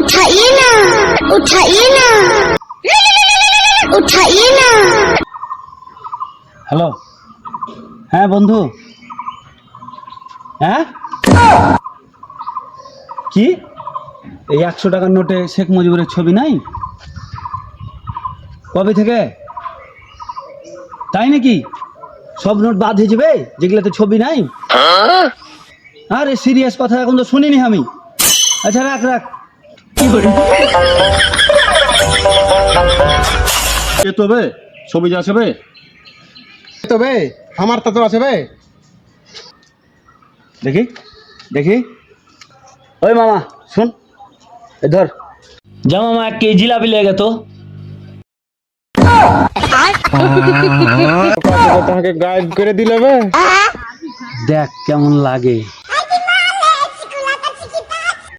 उठाइए ना, उठाइए ना, उठाइए ना। হ্যালো, হ্যাঁ বন্ধু। হ্যাঁ কি এই 100 টাকার নোটে শেখ মুজিবুরের ছবি নাই? কবে থেকে? তাই নাকি? সব নোট বাদ হয়ে যাবে যেগুলোতে ছবি নাই? আরে সিরিয়াস কথা এখন তো শুনিনি আমি। আচ্ছা রাখ রাখ। কি করি এ তবে ছবি যা আছে বে তবে আমার তো আছে বে। দেখি দেখি। ওই মামা শুন, এ ধর যা মামা, 1 কেজি জিলাপি লেগে তো। তাকে গায়েব করে দিলে বে। দেখ কেমন লাগে।